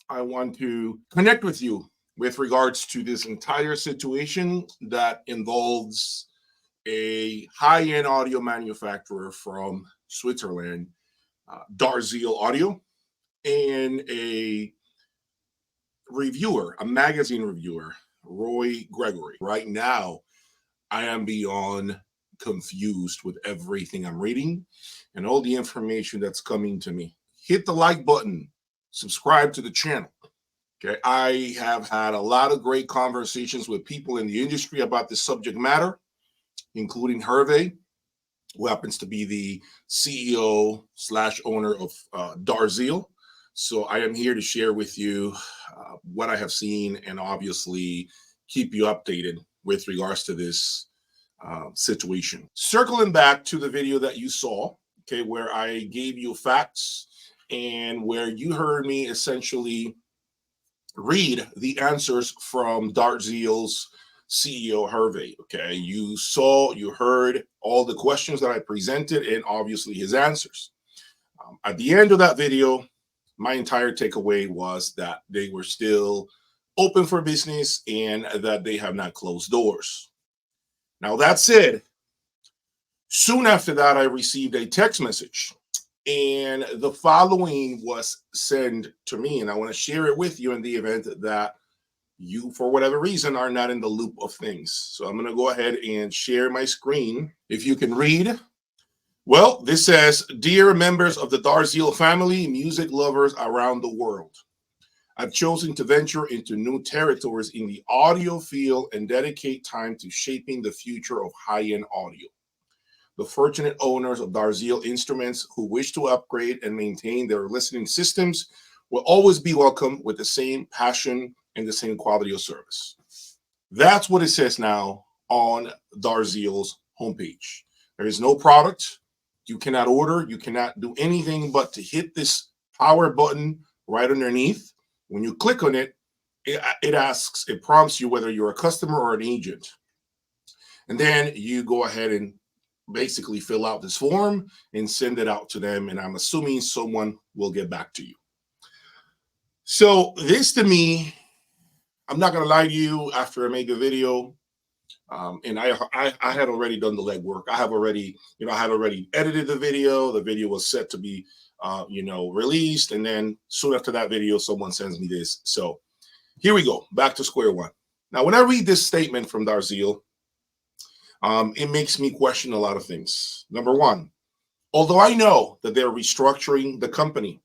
I want to connect with you with regards to this entire situation that involves a high-end audio manufacturer from Switzerland, Dartzeel Audio, and a reviewer, a magazine reviewer, Roy Gregory. Right now, I am beyond confused with everything I'm reading and all the information that's coming to me. Hit the like button, subscribe to the channel. Okay, I have had a lot of great conversations with people in the industry about this subject matter, including Hervé, who happens to be the CEO slash owner of Dartzeel. So I am here to share with you what I have seen and obviously keep you updated with regards to this situation. Circling back to the video that you saw, okay, where I gave you facts and where you heard me essentially read the answers from Dartzeel's CEO Hervé. Okay, you heard all the questions that I presented and obviously his answers. At the end of that video, my entire takeaway was that they were still open for business and that they have not closed doors. Now, that said, soon after that, I received a text message, and the following was sent to me, and I want to share it with you in the event that you, for whatever reason, are not in the loop of things. So I'm going to go ahead and share my screen. If you can read. Well, this says, "Dear members of the Dartzeel family, music lovers around the world, I've chosen to venture into new territories in the audio field and dedicate time to shaping the future of high-end audio. The fortunate owners of Dartzeel instruments who wish to upgrade and maintain their listening systems will always be welcome with the same passion and the same quality of service." That's what it says now on Dartzeel's homepage. There is no product. You cannot order. You cannot do anything but to hit this power button right underneath. When you click on it, it prompts you whether you're a customer or an agent. And then you go ahead and basically fill out this form and send it out to them. And I'm assuming someone will get back to you. So this, to me, I'm not going to lie to you, after I made the video, and I had already done the legwork. I had already edited the video. The video was set to be released. And then soon after that video, someone sends me this. So here we go, back to square one. Now, when I read this statement from Dartzeel, it makes me question a lot of things. Number one, although I know that they're restructuring the company,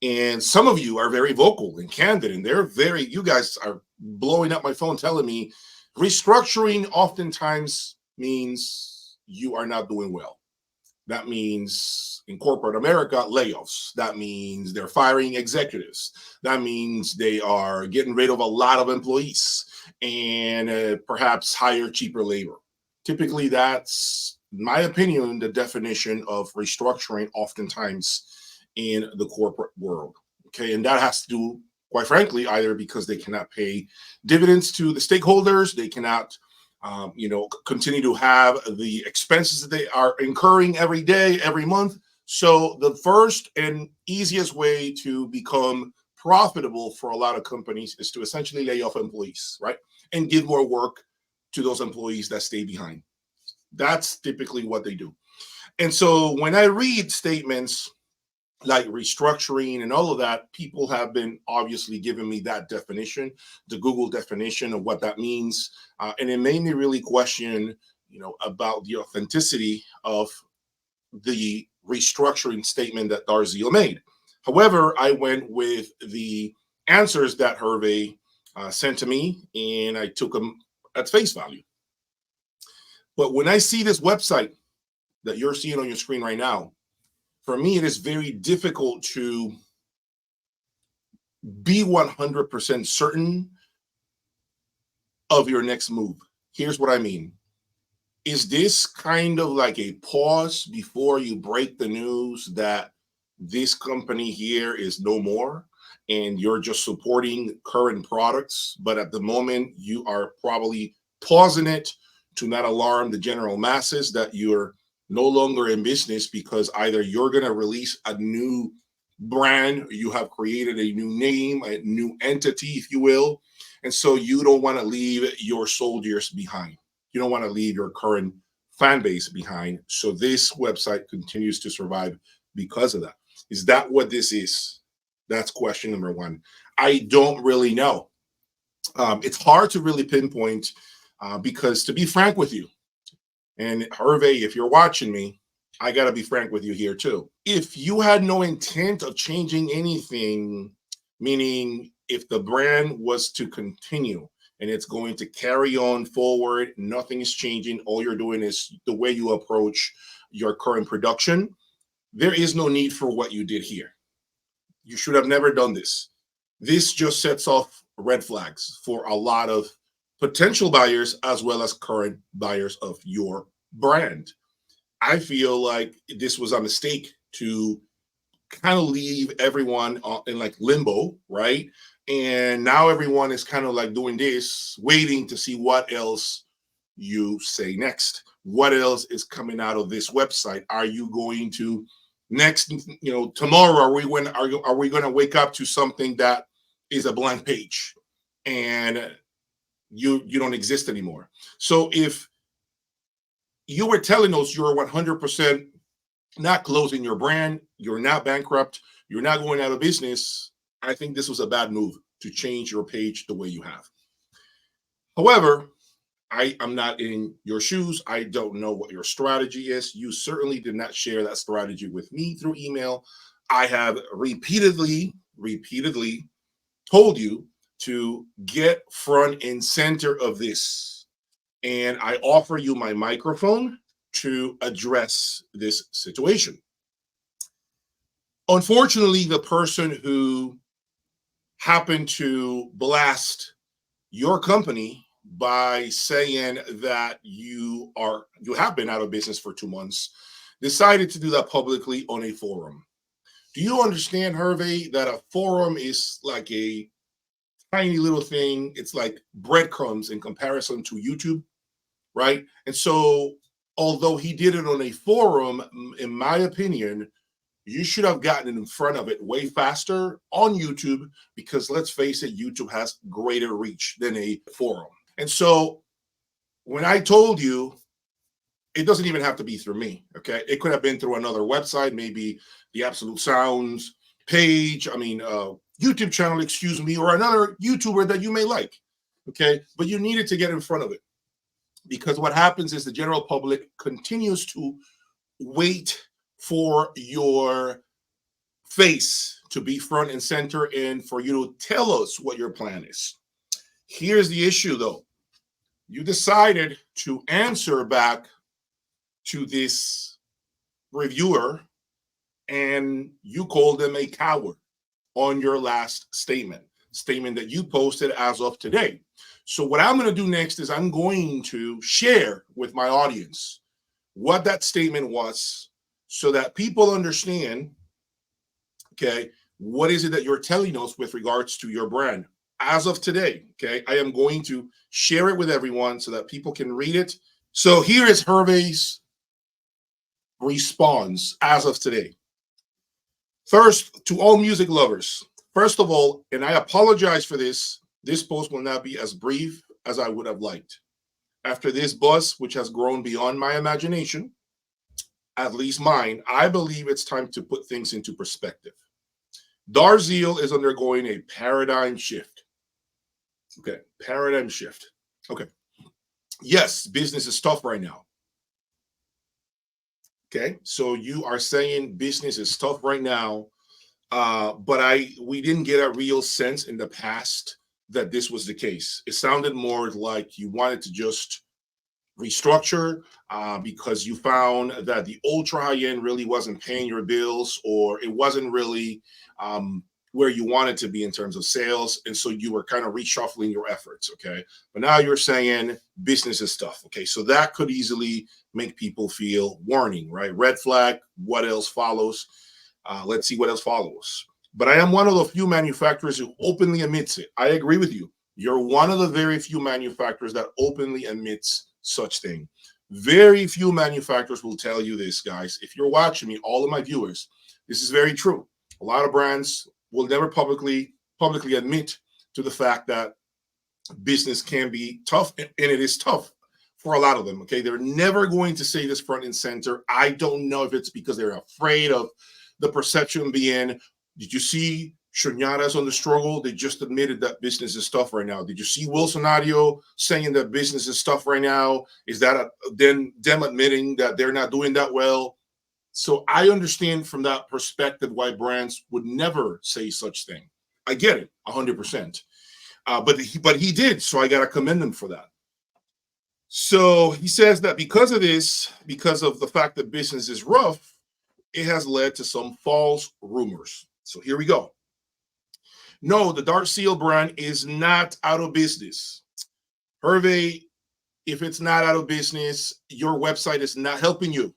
and some of you are very vocal and candid, and you guys are blowing up my phone telling me restructuring oftentimes means you are not doing well. That means in corporate America, layoffs. That means they're firing executives. That means they are getting rid of a lot of employees and perhaps hire cheaper labor. Typically, that's, in my opinion, the definition of restructuring oftentimes in the corporate world. Okay, and that has to do, quite frankly, either because they cannot pay dividends to the stakeholders, they cannot continue to have the expenses that they are incurring every day, every month. So the first and easiest way to become profitable for a lot of companies is to essentially lay off employees, right? And give more work to those employees that stay behind. That's typically what they do. And so when I read statements like restructuring and all of that, people have been obviously giving me that definition, the Google definition of what that means. And it made me really question, about the authenticity of the restructuring statement that Dartzeel made. However, I went with the answers that Hervé sent to me, and I took them at face value. But when I see this website that you're seeing on your screen right now, for me, it is very difficult to be 100% certain of your next move. Here's what I mean. Is this kind of like a pause before you break the news that this company here is no more and you're just supporting current products, but at the moment you are probably pausing it to not alarm the general masses that you're no longer in business because either you're going to release a new brand. You have created a new name, a new entity, if you will. And so you don't want to leave your soldiers behind. You don't want to leave your current fan base behind. So this website continues to survive because of that. Is that what this is? That's question number one. I don't really know. It's hard to really pinpoint because, to be frank with you, and Hervé, if you're watching me, I got to be frank with you here too. If you had no intent of changing anything, meaning if the brand was to continue and it's going to carry on forward, nothing is changing, all you're doing is the way you approach your current production, there is no need for what you did here. You should have never done this. This just sets off red flags for a lot of potential buyers as well as current buyers of your brand. I feel like this was a mistake to kind of leave everyone in like limbo, right? And now everyone is kind of like doing this, waiting to see what else you say next. What else is coming out of this website? Are you going to next, tomorrow? Are we going to wake up to something that is a blank page and you don't exist anymore? So if you were telling us you're 100% not closing your brand, you're not bankrupt, you're not going out of business, I think this was a bad move to change your page the way you have. However, I am not in your shoes. I don't know what your strategy is. You certainly did not share that strategy with me through email. I have repeatedly told you to get front and center of this. And I offer you my microphone to address this situation. Unfortunately, the person who happened to blast your company by saying that you have been out of business for 2 months decided to do that publicly on a forum. Do you understand, Hervé, that a forum is like a tiny little thing? It's like breadcrumbs in comparison to YouTube, right? And so although he did it on a forum, in my opinion, you should have gotten in front of it way faster on YouTube, because let's face it, YouTube has greater reach than a forum. And so when I told you, it doesn't even have to be through me, okay? It could have been through another website, maybe the Absolute Sounds page, YouTube channel, excuse me, or another YouTuber that you may like, okay? But you needed to get in front of it, because what happens is the general public continues to wait for your face to be front and center and for you to tell us what your plan is. Here's the issue, though. You decided to answer back to this reviewer and you called them a coward on your last statement that you posted as of today. So what I'm going to do next is I'm going to share with my audience what that statement was so that people understand, okay, what is it that you're telling us with regards to your brand as of today, okay? I am going to share it with everyone so that people can read it. So here is Hervé's response as of today. First, to all music lovers, first of all, and I apologize for this post will not be as brief as I would have liked. After this buzz, which has grown beyond my imagination, at least mine, I believe it's time to put things into perspective. Dartzeel is undergoing a paradigm shift. Okay, paradigm shift. Okay. Yes, business is tough right now. Okay, so you are saying business is tough right now, but we didn't get a real sense in the past that this was the case. It sounded more like you wanted to just restructure because you found that the ultra high end really wasn't paying your bills, or it wasn't really where you wanted to be in terms of sales. And so you were kind of reshuffling your efforts. Okay. But now you're saying business is tough. Okay. So that could easily make people feel warning, right? Red flag. What else follows? Let's see what else follows. But I am one of the few manufacturers who openly admits it. I agree with you. You're one of the very few manufacturers that openly admits such thing. Very few manufacturers will tell you this, guys. If you're watching me, all of my viewers, this is very true. A lot of brands will never publicly admit to the fact that business can be tough, and it is tough for a lot of them. Okay, they're never going to say this front and center. I don't know if it's because they're afraid of the perception being, did you see Shunyadas on the struggle? They just admitted that business is tough right now. Did you see Wilson Audio saying that business is tough right now? Is that then them admitting that they're not doing that well? So I understand from that perspective why brands would never say such thing. I get it 100%. But he did, so I got to commend him for that. So he says that because of this, because of the fact that business is rough, it has led to some false rumors. So here we go. No, the Dartzeel brand is not out of business. Hervé, if it's not out of business, your website is not helping you.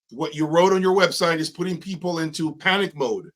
What you wrote on your website is putting people into panic mode.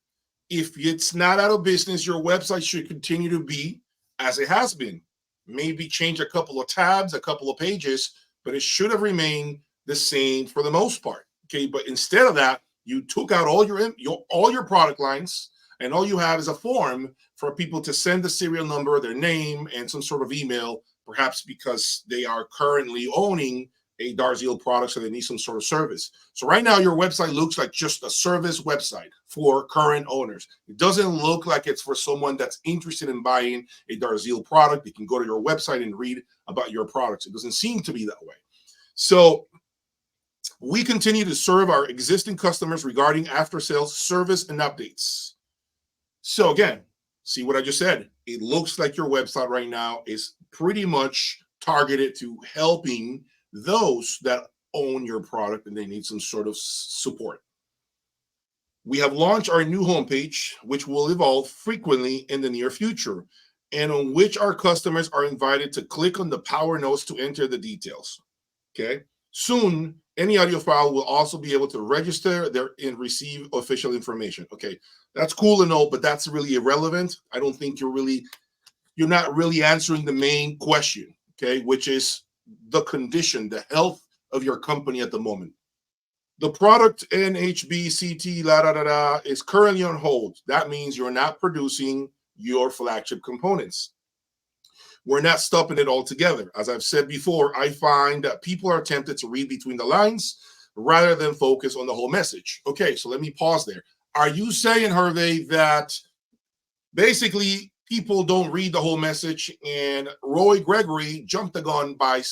If it's not out of business, your website should continue to be as it has been. Maybe change a couple of tabs, a couple of pages, but it should have remained the same for the most part. Okay, but instead of that, you took out all your product lines, and all you have is a form for people to send the serial number, their name, and some sort of email, perhaps because they are currently owning a Dartzeel product, so they need some sort of service. So right now, your website looks like just a service website for current owners. It doesn't look like it's for someone that's interested in buying a Dartzeel product. They can go to your website and read about your products. It doesn't seem to be that way. So we continue to serve our existing customers regarding after-sales service and updates. So again, see what I just said? It looks like your website right now is pretty much targeted to helping those that own your product and they need some sort of support. We have launched our new homepage, which will evolve frequently in the near future, and on which our customers are invited to click on the power notes to enter the details. Okay. Soon, any audiophile will also be able to register there and receive official information. Okay, that's cool and all, but that's really irrelevant. I don't think you're not really answering the main question, okay, which is the condition, the health of your company at the moment. The product NHBCT is currently on hold. That means you're not producing your flagship components. We're not stopping it altogether. As I've said before, I find that people are tempted to read between the lines rather than focus on the whole message. Okay, so let me pause there. Are you saying, Hervé, that basically people don't read the whole message and Roy Gregory jumped the gun by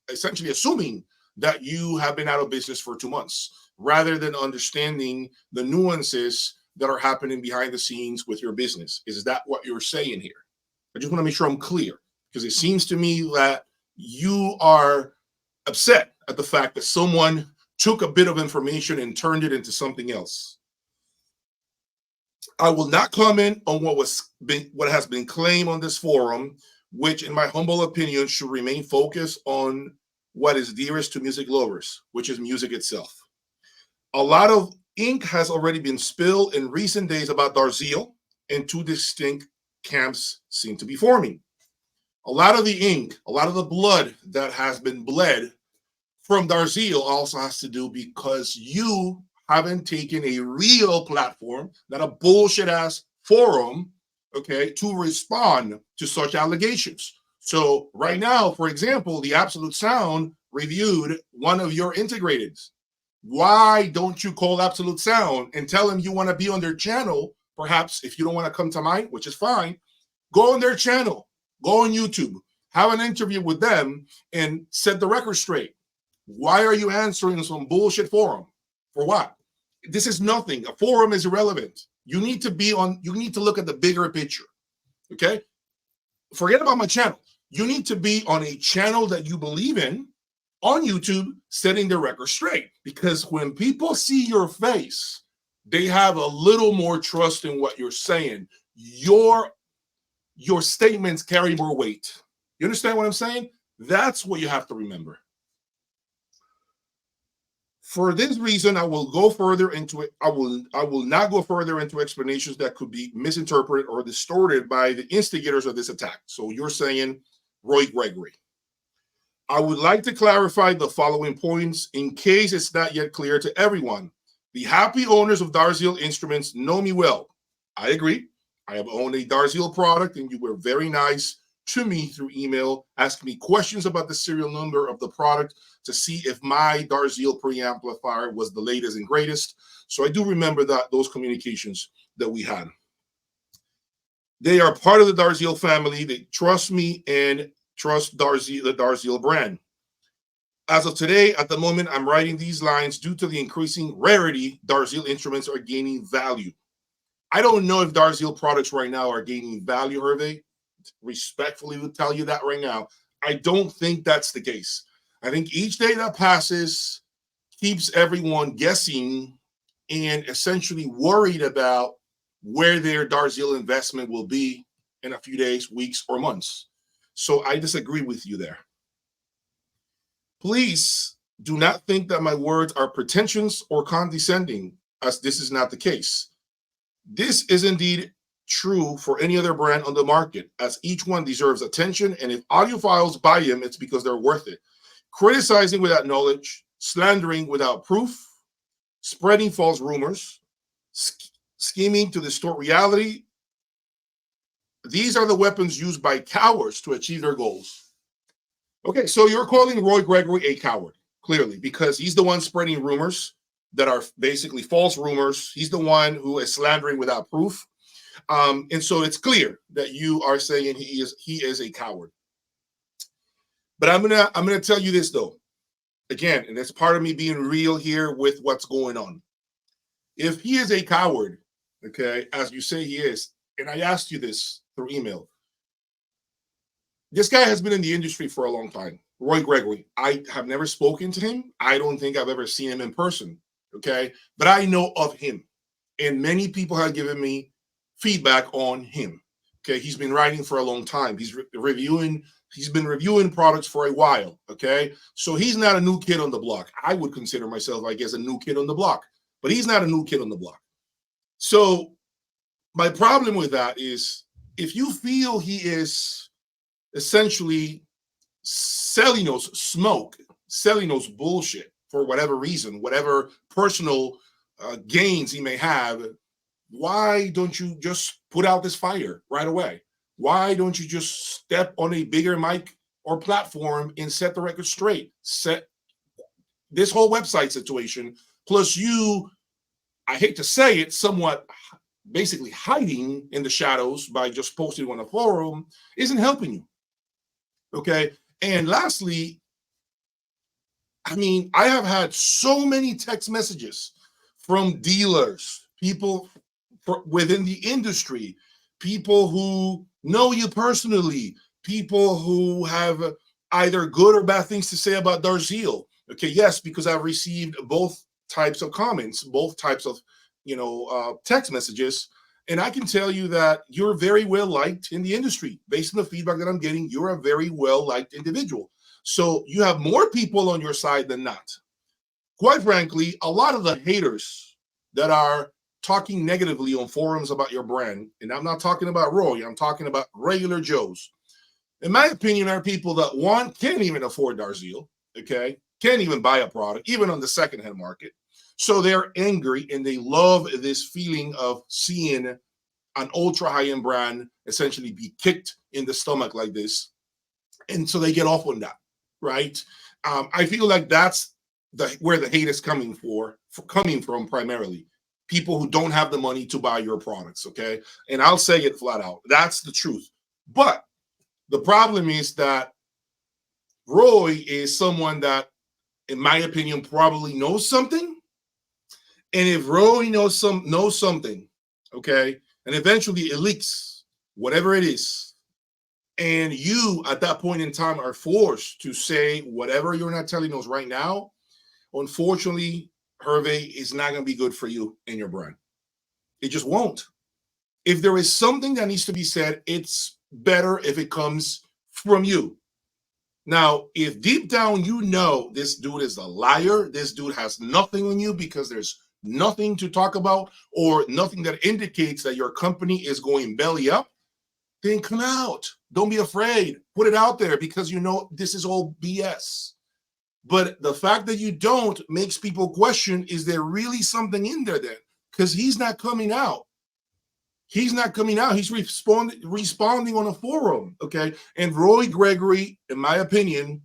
essentially assuming that you have been out of business for 2 months rather than understanding the nuances that are happening behind the scenes with your business? Is that what you're saying here? I just want to make sure I'm clear, because it seems to me that you are upset at the fact that someone took a bit of information and turned it into something else. I will not comment on what has been claimed on this forum, which in my humble opinion should remain focused on what is dearest to music lovers, which is music itself. A lot of ink has already been spilled in recent days about Dartzeel, and two distinct camps seem to be forming. A lot of the ink, a lot of the blood that has been bled from Dartzeel also has to do because you haven't taken a real platform, not a bullshit ass forum, okay, to respond to such allegations. So right now, for example, the Absolute Sound reviewed one of your integrateds. Why don't you call Absolute Sound and tell them you want to be on their channel? Perhaps if you don't want to come to mine, which is fine, go on their channel, go on YouTube, have an interview with them and set the record straight. Why are you answering some bullshit forum? For what? This is nothing. A forum is irrelevant. You need to look at the bigger picture. Okay? Forget about my channel. You need to be on a channel that you believe in on YouTube, setting the record straight. Because when people see your face, they have a little more trust in what you're saying. Your statements carry more weight. You understand what I'm saying? That's what you have to remember. For this reason, I will go further into it. I will not go further into explanations that could be misinterpreted or distorted by the instigators of this attack. So you're saying Roy Gregory. I would like to clarify the following points in case it's not yet clear to everyone. The happy owners of Dartzeel instruments know me well. I agree. I have owned a Dartzeel product, and you were very nice to me through email, asking me questions about the serial number of the product to see if my Dartzeel preamplifier was the latest and greatest. So I do remember those communications that we had. They are part of the Dartzeel family. They trust me and trust Dartzeel, the Dartzeel brand. As of today, at the moment, I'm writing these lines due to the increasing rarity, Dartzeel instruments are gaining value. I don't know if Dartzeel products right now are gaining value, Hervé. Respectfully would tell you that right now. I don't think that's the case. I think each day that passes keeps everyone guessing and essentially worried about where their Dartzeel investment will be in a few days, weeks, or months. So I disagree with you there. Please do not think that my words are pretentious or condescending, as this is not the case. This is indeed true for any other brand on the market, as each one deserves attention, and if audiophiles buy them, it's because they're worth it. Criticizing without knowledge, slandering without proof, spreading false rumors, scheming to distort reality, these are the weapons used by cowards to achieve their goals. Okay, so you're calling Roy Gregory a coward, clearly, because he's the one spreading rumors that are basically false rumors. He's the one who is slandering without proof. And so it's clear that you are saying he is a coward. But I'm gonna tell you this though, again, and it's part of me being real here with what's going on. If he is a coward, okay, as you say he is, and I asked you this through email, this guy has been in the industry for a long time. Roy Gregory. I have never spoken to him. I don't think I've ever seen him in person. Okay. But I know of him. And many people have given me feedback on him. Okay. He's been writing for a long time. He's been reviewing products for a while. Okay. So he's not a new kid on the block. I would consider myself, I guess, a new kid on the block. But he's not a new kid on the block. So my problem with that is if you feel he is essentially selling us smoke, selling us bullshit for whatever reason, whatever personal gains he may have, why don't you just put out this fire right away? Why don't you just step on a bigger mic or platform and set the record straight? Set this whole website situation, plus you, I hate to say it, somewhat basically hiding in the shadows by just posting on a forum isn't helping you. Okay. And lastly, I mean, I have had so many text messages from dealers, people within the industry, people who know you personally, people who have either good or bad things to say about Dartzeel. Okay. Yes, because I've received both types of comments, both types of, text messages. And I can tell you that you're very well liked in the industry. Based on the feedback that I'm getting, you're a very well liked individual. So you have more people on your side than not. Quite frankly, a lot of the haters that are talking negatively on forums about your brand, and I'm not talking about Roy, I'm talking about regular Joes, in my opinion, are people that can't even afford Dartzeel, okay? Can't even buy a product, even on the secondhand market. So they're angry and they love this feeling of seeing an ultra high-end brand essentially be kicked in the stomach like this. And so they get off on that, right? I feel like that's where the hate is coming from primarily. People who don't have the money to buy your products, okay? And I'll say it flat out. That's the truth. But the problem is that Roy is someone that, in my opinion, probably knows something. And if Roy knows something, okay, and eventually it leaks, whatever it is, and you at that point in time are forced to say whatever you're not telling us right now, unfortunately, Hervé, is not going to be good for you and your brand. It just won't. If there is something that needs to be said, it's better if it comes from you. Now, if deep down you know this dude is a liar, this dude has nothing on you because there's nothing to talk about or nothing that indicates that your company is going belly up, then come out. Don't be afraid. Put it out there because you know this is all BS. But the fact that you don't makes people question, is there really something in there then? Because he's not coming out. He's not coming out. He's responding on a forum, okay? And Roy Gregory, in my opinion,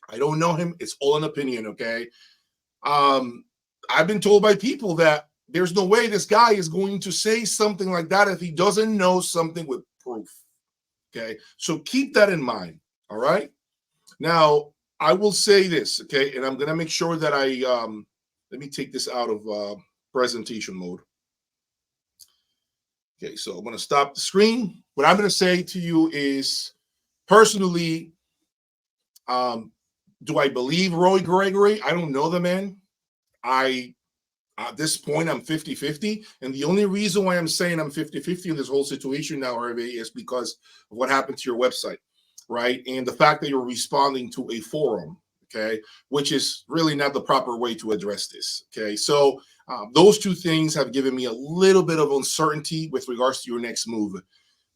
I don't know him. It's all an opinion, okay? I've been told by people that there's no way this guy is going to say something like that if he doesn't know something with proof, okay? So keep that in mind, all right? Now, I will say this, okay? And I'm going to make sure that let me take this out of presentation mode. Okay, so I'm going to stop the screen. What I'm going to say to you is, personally, do I believe Roy Gregory? I don't know the man. At this point, I'm 50-50. And the only reason why I'm saying I'm 50-50 in this whole situation now, Harvey, is because of what happened to your website, right? And the fact that you're responding to a forum, okay, which is really not the proper way to address this, okay? So those two things have given me a little bit of uncertainty with regards to your next move.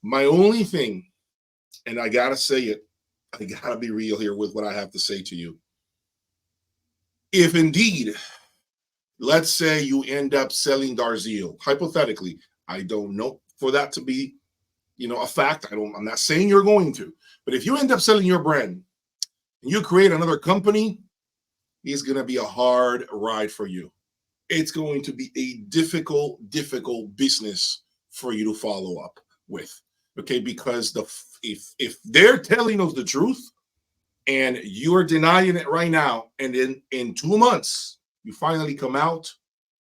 My only thing, and I got to say it, I got to be real here with what I have to say to you. If indeed, let's say you end up selling Dartzeel, hypothetically, I don't know for that to be, a fact. I'm not saying you're going to, but if you end up selling your brand and you create another company, it's going to be a hard ride for you. It's going to be a difficult business for you to follow up with, okay? Because if they're telling us the truth and you're denying it right now, and then in 2 months you finally come out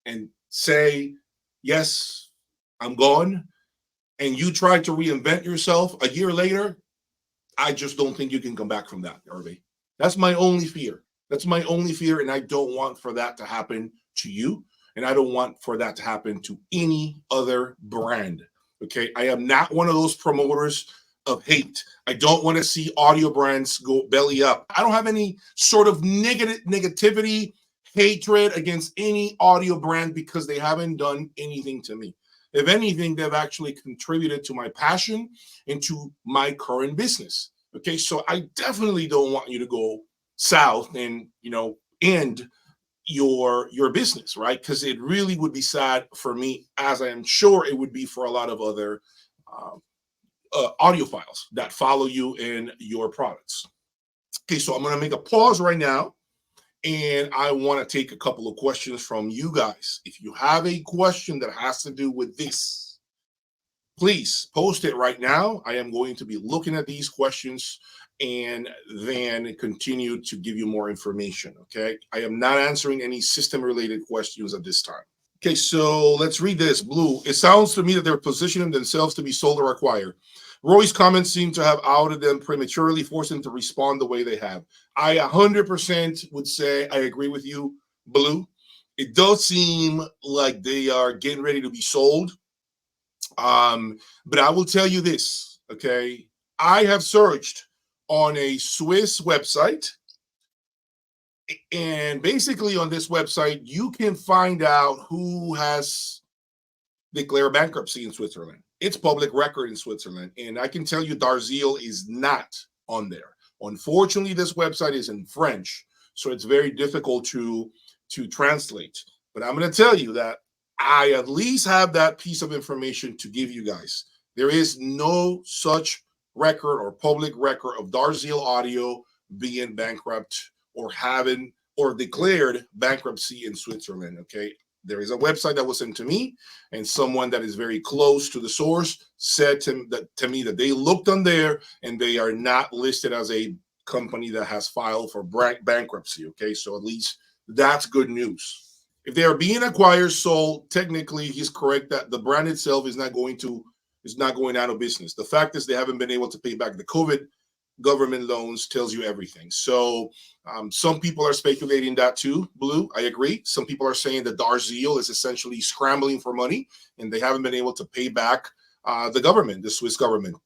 and say, yes, I'm gone, and you try to reinvent yourself a year later, I just don't think you can come back from that, Harvey. That's my only fear. That's my only fear, and I don't want for that to happen to you, and I don't want for that to happen to any other brand, okay? I am not one of those promoters of hate. I don't want to see audio brands go belly up. I don't have any sort of negativity, hatred against any audio brand because they haven't done anything to me. If anything, they've actually contributed to my passion and to my current business. Okay, so I definitely don't want you to go south and end your business, right? Because it really would be sad for me, as I am sure it would be for a lot of other audiophiles that follow you in your products. Okay, so I'm going to make a pause right now, and I want to take a couple of questions from you guys. If you have a question that has to do with this, please post it right now. I am going to be looking at these questions and then continue to give you more information, okay? I am not answering any system-related questions at this time. Okay, so let's read this. Blue, it sounds to me that they're positioning themselves to be sold or acquired. Roy's comments seem to have outed them prematurely, forcing them to respond the way they have. I 100% would say I agree with you, Blue. It does seem like they are getting ready to be sold. But I will tell you this, okay? I have searched on a Swiss website, and basically on this website, you can find out who has declared bankruptcy in Switzerland. It's public record in Switzerland, and I can tell you Dartzeel is not on there. Unfortunately, this website is in French, so it's very difficult to translate. But I'm going to tell you that I at least have that piece of information to give you guys. There is no such record or public record of Dartzeel Audio being bankrupt or having or declared bankruptcy in Switzerland, okay? There is a website that was sent to me, and someone that is very close to the source said to me that they looked on there and they are not listed as a company that has filed for bankruptcy, okay? So at least that's good news. If they are being acquired, sold, technically he's correct that the brand itself is not going out of business. The fact is they haven't been able to pay back the COVID government loans tells you everything. So some people are speculating that too, Blue. I agree. Some people are saying that Dartzeel is essentially scrambling for money and they haven't been able to pay back the government, the Swiss government.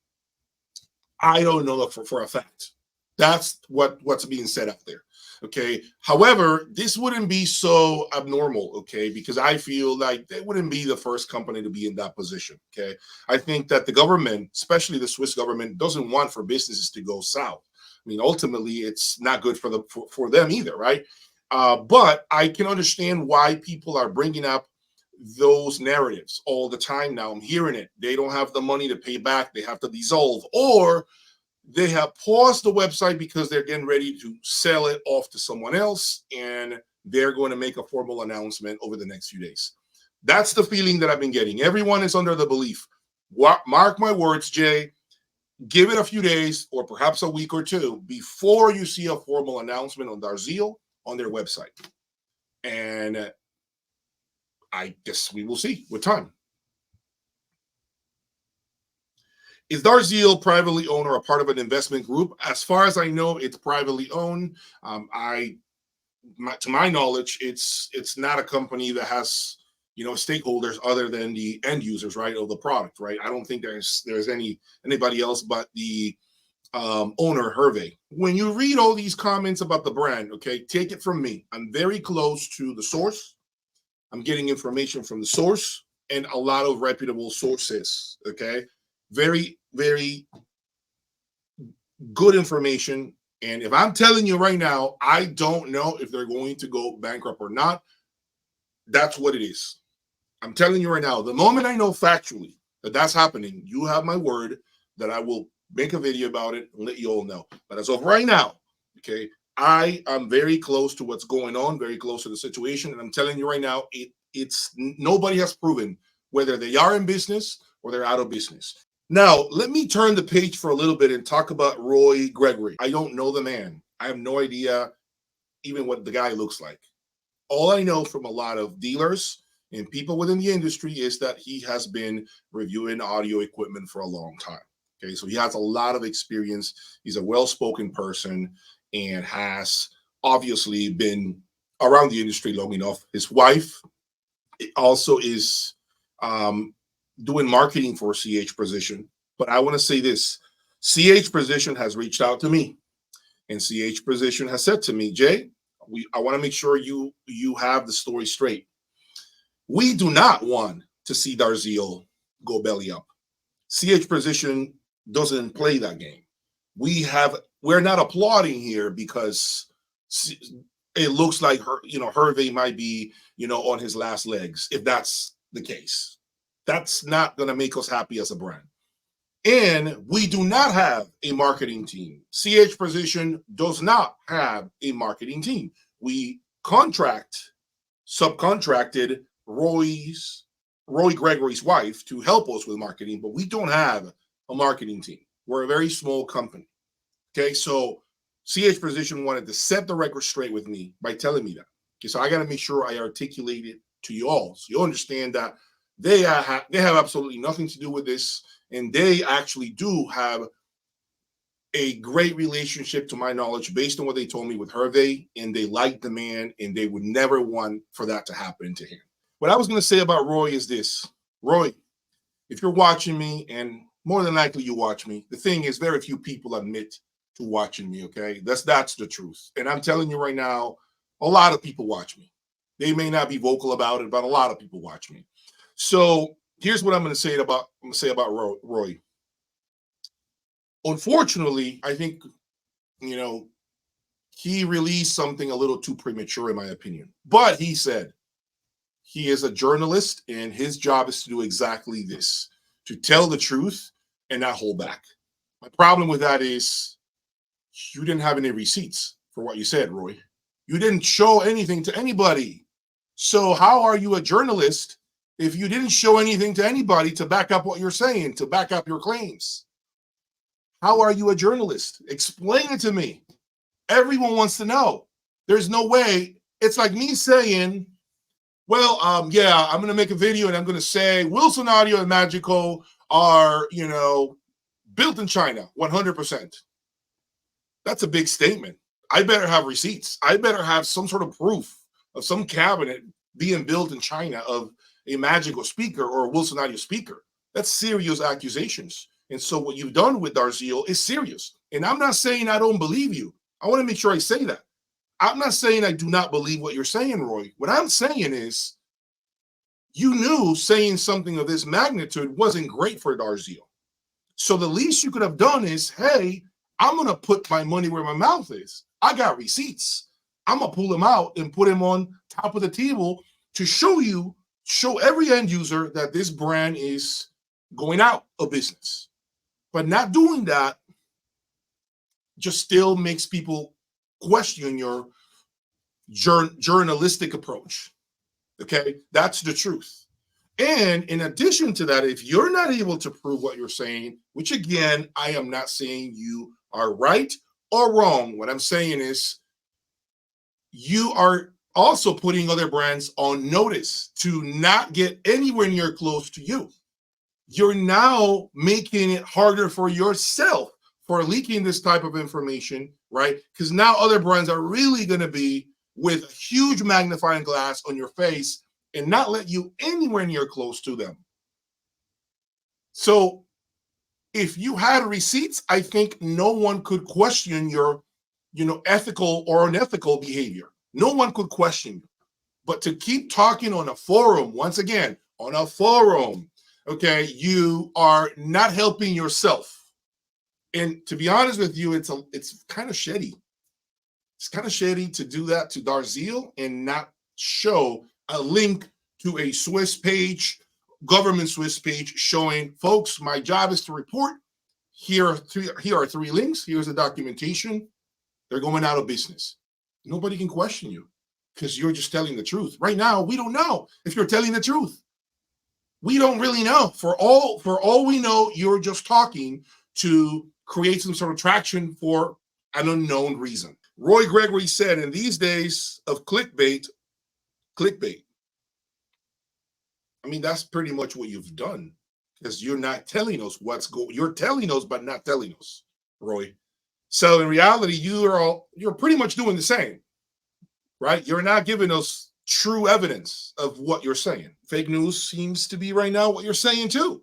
I don't know for a fact. That's what's being said out there. Okay. However, this wouldn't be so abnormal. Okay. Because I feel like they wouldn't be the first company to be in that position. Okay. I think that the government, especially the Swiss government, doesn't want for businesses to go south. I mean, ultimately, it's not good for for them either, right? But I can understand why people are bringing up those narratives all the time now. I'm hearing it. They don't have the money to pay back. They have to dissolve, or they have paused the website because they're getting ready to sell it off to someone else, and they're going to make a formal announcement over the next few days. That's the feeling that I've been getting. Everyone is under the belief. Mark my words, Jay. Give it a few days or perhaps a week or two before you see a formal announcement on Dartzeel on their website. And I guess we will see with time. Is Dartzeel privately owned or a part of an investment group? As far as I know, it's privately owned. To my knowledge, it's not a company that has stakeholders other than the end users, right, of the product, right. I don't think there's anybody else but the owner, Hervé. When you read all these comments about the brand, okay, take it from me. I'm very close to the source. I'm getting information from the source and a lot of reputable sources. Okay, very, very good information. And if I'm telling you right now, I don't know if they're going to go bankrupt or not. That's what it is. I'm telling you right now, the moment I know factually that that's happening, you have my word that I will make a video about it and let you all know. But as of right now, okay, I am very close to what's going on, very close to the situation. And I'm telling you right now, it's nobody has proven whether they are in business or they're out of business. Now, let me turn the page for a little bit and talk about Roy Gregory. I don't know the man. I have no idea even what the guy looks like. All I know from a lot of dealers and people within the industry is that he has been reviewing audio equipment for a long time. Okay, so he has a lot of experience. He's a well-spoken person and has obviously been around the industry long enough. His wife also is doing marketing for CH Precision. But I want to say this. CH Precision has reached out to me, and CH Precision has said to me, Jay, I want to make sure you have the story straight. We do not want to see Dartzeel go belly up. CH Precision doesn't play that game. We're not applauding here because it looks like Hervé might be, on his last legs. If that's the case, that's not going to make us happy as a brand. And we do not have a marketing team. CH Precision does not have a marketing team. We subcontracted Roy Gregory's wife to help us with marketing, but we don't have a marketing team. We're a very small company. Okay, so CH Precision wanted to set the record straight with me by telling me that. Okay, so I got to make sure I articulate it to you all so you understand that they have absolutely nothing to do with this, and they actually do have a great relationship, to my knowledge, based on what they told me with Hervé, and they like the man, and they would never want for that to happen to him. What I was going to say about Roy is this. Roy, if you're watching me, and more than likely you watch me, the thing is very few people admit to watching me, okay? That's the truth. And I'm telling you right now, a lot of people watch me. They may not be vocal about it, but a lot of people watch me. So here's what I'm going to say about Roy. Unfortunately, I think, he released something a little too premature, in my opinion. But he said he is a journalist, and his job is to do exactly this, to tell the truth and not hold back. My problem with that is you didn't have any receipts for what you said, Roy. You didn't show anything to anybody. So how are you a journalist if you didn't show anything to anybody to back up what you're saying, to back up your claims? How are you a journalist? Explain it to me. Everyone wants to know. There's no way. It's like me saying, well, I'm going to make a video and I'm going to say Wilson Audio and Magical are, built in China, 100%. That's a big statement. I better have receipts. I better have some sort of proof of some cabinet being built in China of a Magical speaker or a Wilson Audio speaker. That's serious accusations. And so what you've done with Dartzeel is serious. And I'm not saying I don't believe you. I want to make sure I say that. I'm not saying I do not believe what you're saying, Roy. What I'm saying is you knew saying something of this magnitude wasn't great for Dartzeel. So the least you could have done is, hey, I'm going to put my money where my mouth is. I got receipts. I'm going to pull them out and put them on top of the table to show every end user that this brand is going out of business. But not doing that just still makes people question your journalistic approach. Okay, that's the truth. And in addition to that, if you're not able to prove what you're saying, which again, I am not saying you are right or wrong. What I'm saying is you are also putting other brands on notice to not get anywhere near close to you. You're now making it harder for yourself for leaking this type of information, right? Because now other brands are really going to be with a huge magnifying glass on your face and not let you anywhere near close to them. So if you had receipts, I think no one could question your, ethical or unethical behavior. No one could question you. But to keep talking on a forum, once again, on a forum, okay, you are not helping yourself. And to be honest with you, it's kind of shitty. It's kind of shitty to do that to Dartzeel and not show a link to a Swiss page, government Swiss page, showing, folks, my job is to report. Here are three links. Here's the documentation. They're going out of business. Nobody can question you because you're just telling the truth. Right now, we don't know if you're telling the truth. We don't really know. For all we know, you're just talking to create some sort of traction for an unknown reason. Roy Gregory said, in these days of clickbait, I mean, that's pretty much what you've done because you're not telling us you're telling us, but not telling us, Roy. So in reality, you're pretty much doing the same, right? You're not giving us true evidence of what you're saying. Fake news seems to be right now what you're saying too.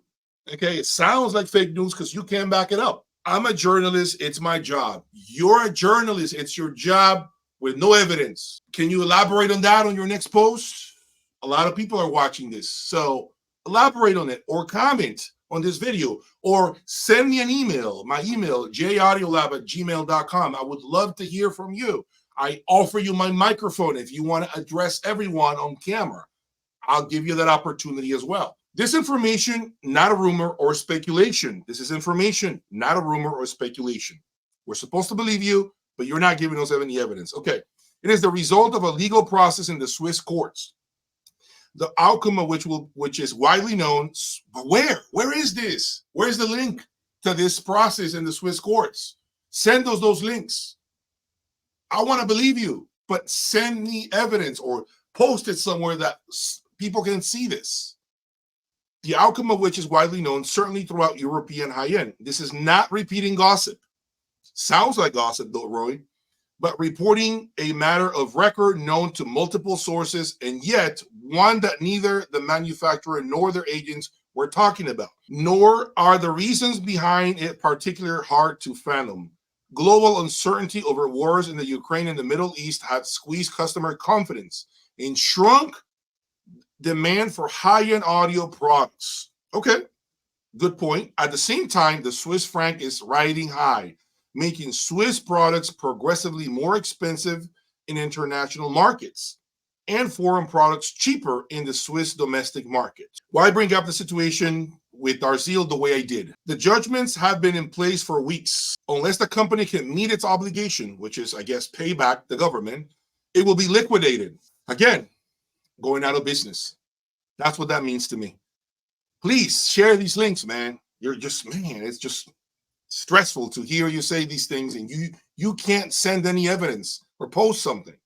Okay, it sounds like fake news because you can't back it up. I'm a journalist. It's my job. You're a journalist. It's your job with no evidence. Can you elaborate on that on your next post? A lot of people are watching this. So elaborate on it or comment on this video or send me an email. My email, jaudiolab@gmail.com. I would love to hear from you. I offer you my microphone if you want to address everyone on camera. I'll give you that opportunity as well. This information, not a rumor or speculation. This is information, not a rumor or speculation. We're supposed to believe you, but you're not giving us any evidence. Okay. It is the result of a legal process in the Swiss courts, the outcome of which is widely known. But where is this? Where's the link to this process in the Swiss courts? Send us those links. I want to believe you, but send me evidence or post it somewhere that people can see this. The outcome of which is widely known, certainly throughout European high-end. This is not repeating gossip. Sounds like gossip, though, Roy, but reporting a matter of record known to multiple sources, and yet one that neither the manufacturer nor their agents were talking about, nor are the reasons behind it particularly hard to fathom. Global uncertainty over wars in the Ukraine and the Middle East have squeezed customer confidence and shrunk demand for high-end audio products. Okay, good point. At the same time, the Swiss franc is riding high, making Swiss products progressively more expensive in international markets and foreign products cheaper in the Swiss domestic market. Why bring up the situation with Dartzeel the way I did? The judgments have been in place for weeks. Unless the company can meet its obligation, which is, I guess, pay back the government, it will be liquidated. Again, going out of business. That's what that means to me. Please share these links, man. It's just stressful to hear you say these things and you can't send any evidence or post something.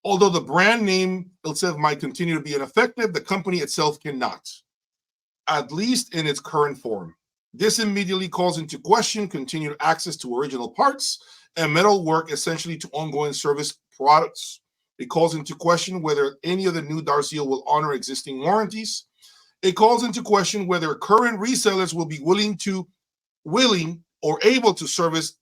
Although the brand name itself might continue to be ineffective, the company itself cannot, at least in its current form. This immediately calls into question continued access to original parts and metal work, essentially to ongoing service products. It calls into question whether any of the new Dartzeel will honor existing warranties. It calls into question whether current resellers will be willing or able to service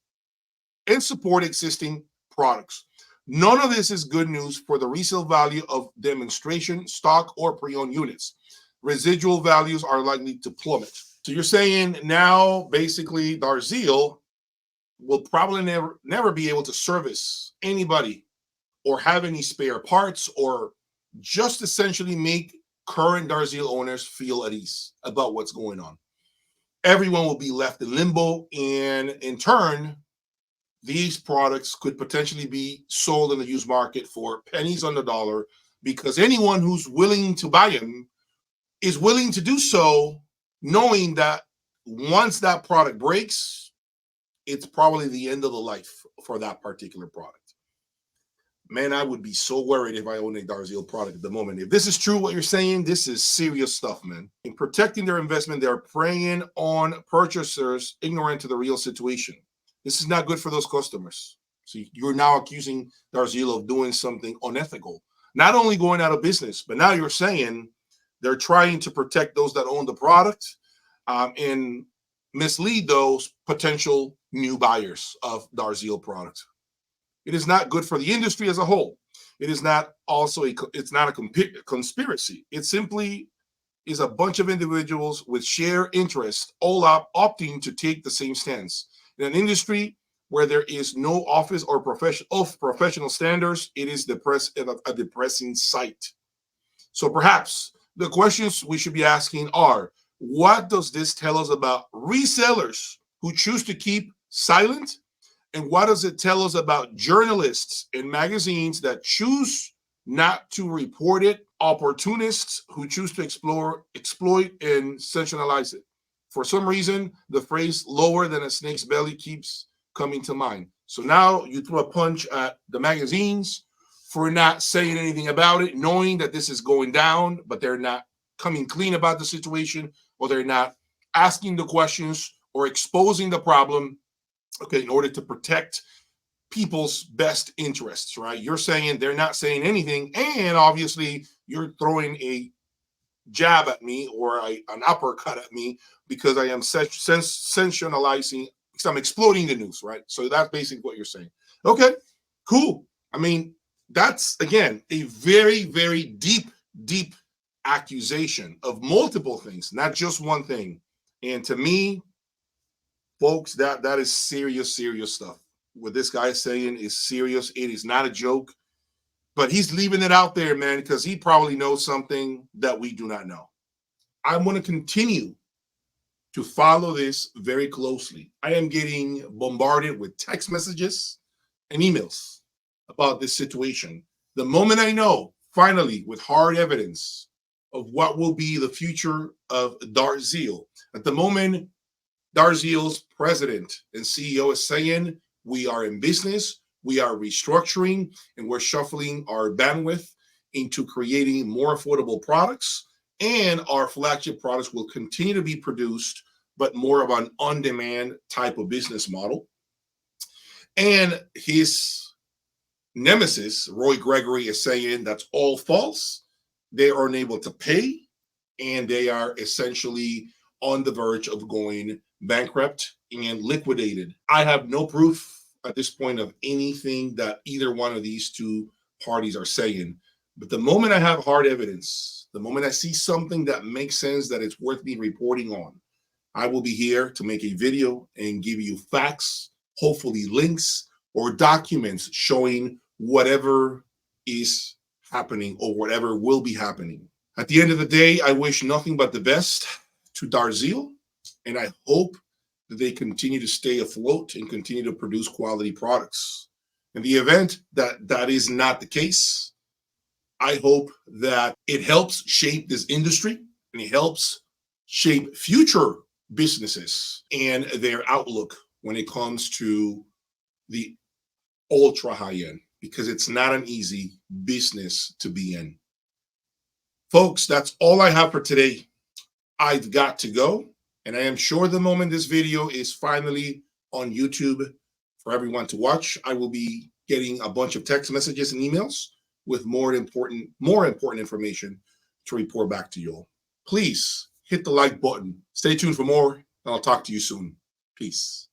and support existing products. None of this is good news for the resale value of demonstration, stock, or pre-owned units. Residual values are likely to plummet. So you're saying now basically Dartzeel will probably never be able to service anybody or have any spare parts, or just essentially make current Dartzeel owners feel at ease about what's going on. Everyone will be left in limbo, and in turn, these products could potentially be sold in the used market for pennies on the dollar, because anyone who's willing to buy them is willing to do so knowing that once that product breaks, it's probably the end of the life for that particular product. Man, I would be so worried if I owned a Dartzeel product at the moment. If this is true, what you're saying, this is serious stuff, man. In protecting their investment, they're preying on purchasers ignorant to the real situation. This is not good for those customers. So you're now accusing Dartzeel of doing something unethical. Not only going out of business, but now you're saying they're trying to protect those that own the product and mislead those potential new buyers of Dartzeel product. It is not good for the industry as a whole. It is not also it's not a conspiracy. It simply is a bunch of individuals with shared interest all opting to take the same stance. In an industry where there is no office or professional standards, it is a depressing sight. So perhaps the questions we should be asking are, what does this tell us about resellers who choose to keep silent? And what does it tell us about journalists and magazines that choose not to report it, opportunists who choose to exploit and sensationalize it? For some reason, the phrase lower than a snake's belly keeps coming to mind. So now you throw a punch at the magazines for not saying anything about it, knowing that this is going down, but they're not coming clean about the situation, or they're not asking the questions or exposing the problem, okay, in order to protect people's best interests, right? You're saying they're not saying anything, and obviously you're throwing a jab at me or an uppercut at me because I am sensationalizing, because I'm exploding the news, right? So that's basically what you're saying. Okay, cool. I mean, that's, again, a very, very deep accusation of multiple things, not just one thing. And to me, folks, that is serious stuff. What this guy is saying is serious. It is not a joke, but he's leaving it out there, man, because he probably knows something that we do not know. I'm going to continue to follow this very closely. I am getting bombarded with text messages and emails about this situation. The moment I know, finally, with hard evidence of what will be the future of Dartzeel, at the moment, Dartzeel's president and CEO is saying, we are in business, we are restructuring, and we're shuffling our bandwidth into creating more affordable products, and our flagship products will continue to be produced, but more of an on-demand type of business model. And his nemesis, Roy Gregory, is saying that's all false. They are unable to pay, and they are essentially on the verge of going bankrupt and liquidated. I have no proof at this point of anything that either one of these two parties are saying. But the moment I have hard evidence, the moment I see something that makes sense, that it's worth me reporting on, I will be here to make a video and give you facts, hopefully links or documents showing whatever is happening or whatever will be happening. At the end of the day, I wish nothing but the best to Dartzeel, and I hope that they continue to stay afloat and continue to produce quality products. In the event that that is not the case, I hope that it helps shape this industry and it helps shape future businesses and their outlook when it comes to the ultra high end, because it's not an easy business to be in. Folks, that's all I have for today. I've got to go, and I am sure the moment this video is finally on YouTube for everyone to watch, I will be getting a bunch of text messages and emails with more important information to report back to you all. Please hit the like button. Stay tuned for more, and I'll talk to you soon. Peace.